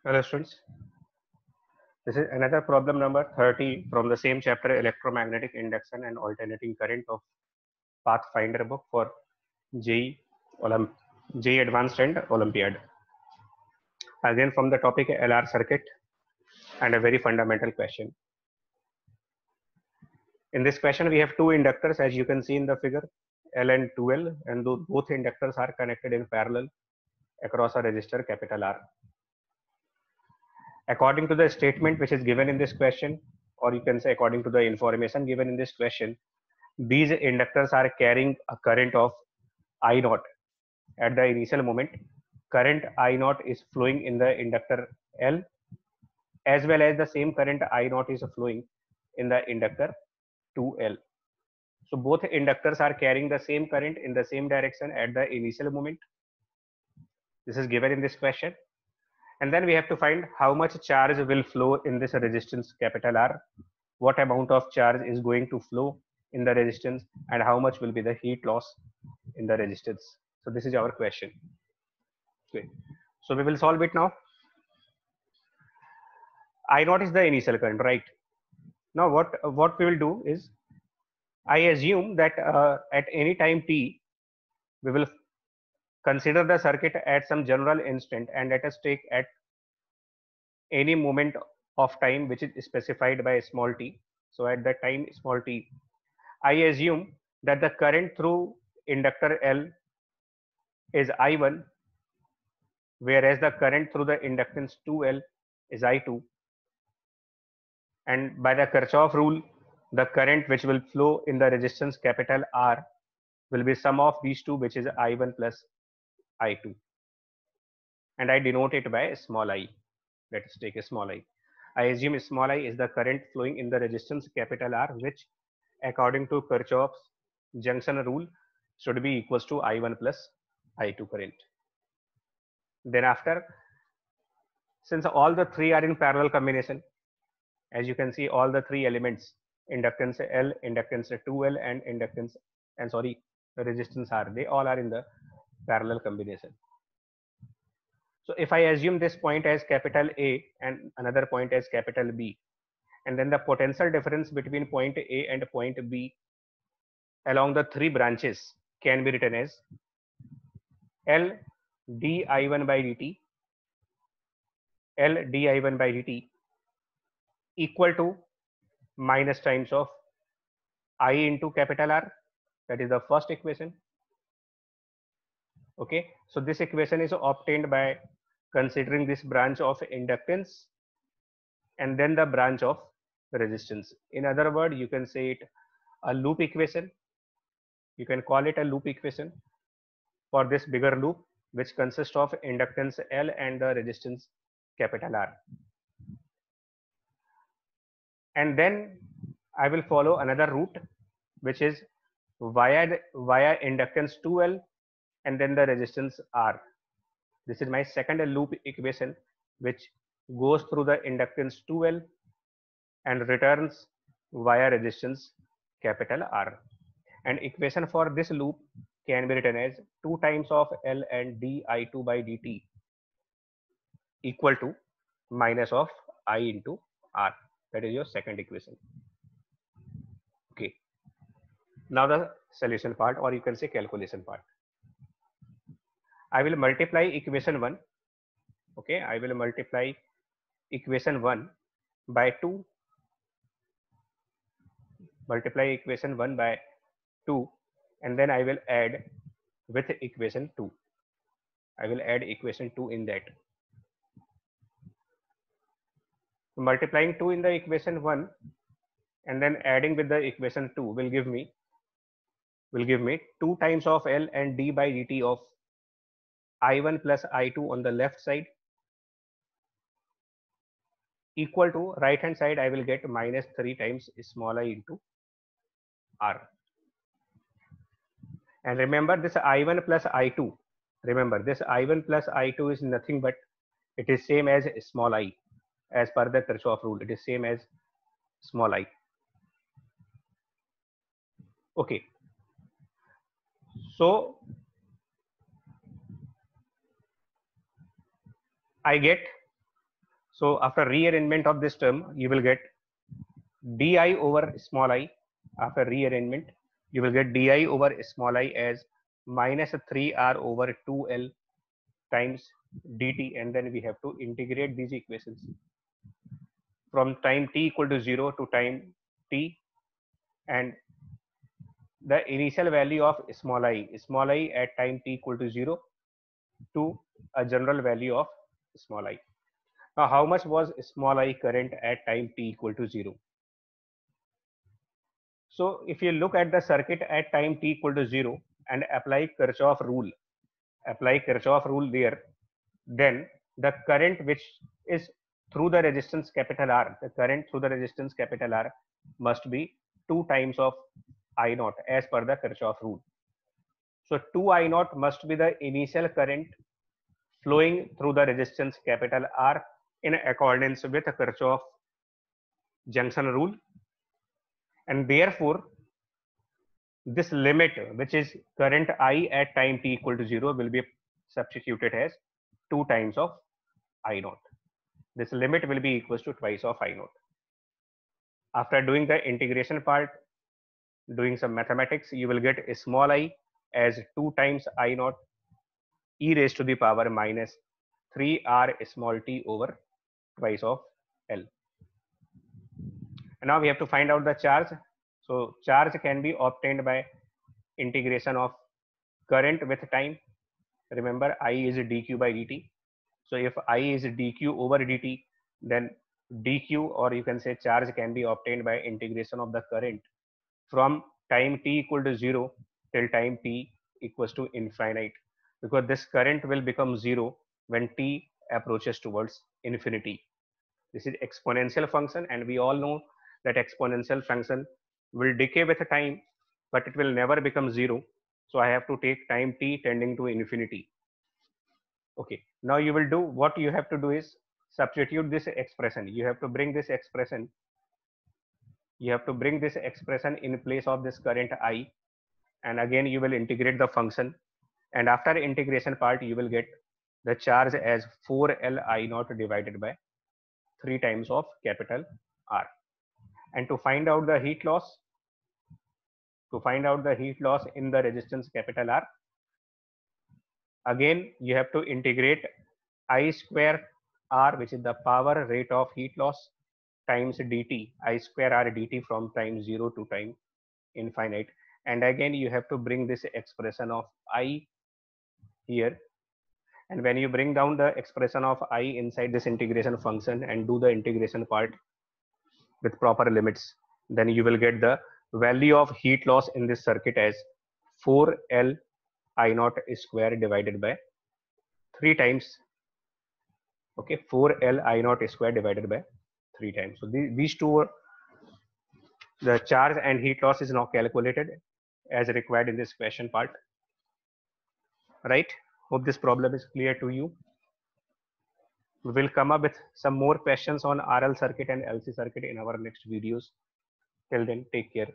Hello students, this is another problem number 30 from the same chapter electromagnetic induction and alternating current of Pathfinder book for JEE, JEE Advanced and Olympiad. Again from the topic LR circuit and a very fundamental question. In this question we have two inductors as you can see in the figure L and 2L, and both inductors are connected in parallel across a resistor capital R. According to the statement which is given in this question, or you can say according to the information given in this question, these inductors are carrying a current of I naught at the initial moment. Current I naught is flowing in the inductor L, as well as the same current I naught is flowing in the inductor 2L. So both inductors are carrying the same current in the same direction at the initial moment. This is given in this question. And then we have to find how much charge will flow in this resistance capital R, what amount of charge is going to flow in the resistance, and how much will be the heat loss in the resistance. So this is our question. Okay. So we will solve it now. I naught is the initial current, right? Now what we will do is, I assume that at any time t, we will consider the circuit at some general instant, and let us take at any moment of time which is specified by small t. So at that time small t, I assume that the current through inductor L is I1, whereas the current through the inductance 2L is I2. And by the Kirchhoff rule, the current which will flow in the resistance capital R will be sum of these two, which is I1 plus I2. And I denote it by small I. Let us take a small I. I assume small I is the current flowing in the resistance capital R, which according to Kirchhoff's junction rule should be equals to I1 plus I2 current. Then after, since all the three are in parallel combination, as you can see, all the three elements, inductance L, inductance 2L, and inductance, and sorry, resistance R, they all are in the parallel combination. So if I assume this point as capital A and another point as capital B, and then the potential difference between point A and point B along the three branches can be written as L di1 by dt, L di1 by dt equal to minus times of I into capital R. That is the first equation. Okay, so this equation is obtained by considering this branch of inductance and then the branch of resistance. In other words, you can say it a loop equation. You can call it a loop equation for this bigger loop, which consists of inductance L and the resistance capital R. And then I will follow another route, which is via inductance 2L and then the resistance R. This is my second loop equation, which goes through the inductance 2L and returns via resistance capital R. And equation for this loop can be written as 2 times of L and di2 by dt equal to minus of I into R. That is your second equation. Okay. Now the solution part, or you can say calculation part. I will multiply equation 1. Okay, I will multiply equation 1 by 2. Multiply equation 1 by 2, and then I will add with equation 2. I will add equation 2 in that. So multiplying 2 in the equation 1 and then adding with the equation 2 will give me 2 times of L and d by dt of I1 plus I2 on the left side equal to right hand side I will get minus 3 times small I into R. And remember this I1 plus I2. Remember this I1 plus I2 is nothing but it is same as small I. As per the Kirchhoff rule, it is same as small I. Okay. So I get So after rearrangement of this term, you will get di over small I. After rearrangement, you will get di over small I as minus 3r over 2l times dt, and then we have to integrate these equations from time t equal to 0 to time t, and the initial value of small I at time t equal to 0 to a general value of small I. Now, how much was small I current at time t equal to 0? So if you look at the circuit at time t equal to 0 and apply Kirchhoff rule there, then the current which is through the resistance capital R, the current through the resistance capital R must be 2 times of I naught as per the Kirchhoff rule. So 2 I naught must be the initial current flowing through the resistance capital R in accordance with the Kirchhoff junction rule, and therefore this limit, which is current I at time t equal to 0, will be substituted as 2 times of I naught. This limit will be equals to twice of I naught. After doing the integration part, doing some mathematics, you will get a small I as 2 times I naught e raised to the power minus 3r small t over twice of L. And now we have to find out the charge. So charge can be obtained by integration of current with time. Remember, I is dq by dt. So if I is dq over dt, then dq, or you can say charge, can be obtained by integration of the current from time t equal to 0 till time t equals to infinite, because this current will become 0 when t approaches towards infinity. This is exponential function, and we all know that exponential function will decay with time, but it will never become 0. So I have to take time t tending to infinity. Okay, now you will do what you have to do is substitute this expression. You have to bring this expression. You have to bring this expression in place of this current I, and again you will integrate the function. And after integration part, you will get the charge as 4L I naught divided by 3 times of capital R. And to find out the heat loss, in the resistance capital R, again you have to integrate I square R, which is the power rate of heat loss, times dt, I square R dt from time 0 to time infinite. And again you have to bring this expression of I here, and when you bring down the expression of I inside this integration function and do the integration part with proper limits, then you will get the value of heat loss in this circuit as 4L I naught square divided by 3 times. Okay, 4L I naught square divided by 3 times. So these two, the charge and heat loss is now calculated as required in this question part. Right? Hope this problem is clear to you. We will come up with some more questions on RL circuit and LC circuit in our next videos. Till then, take care.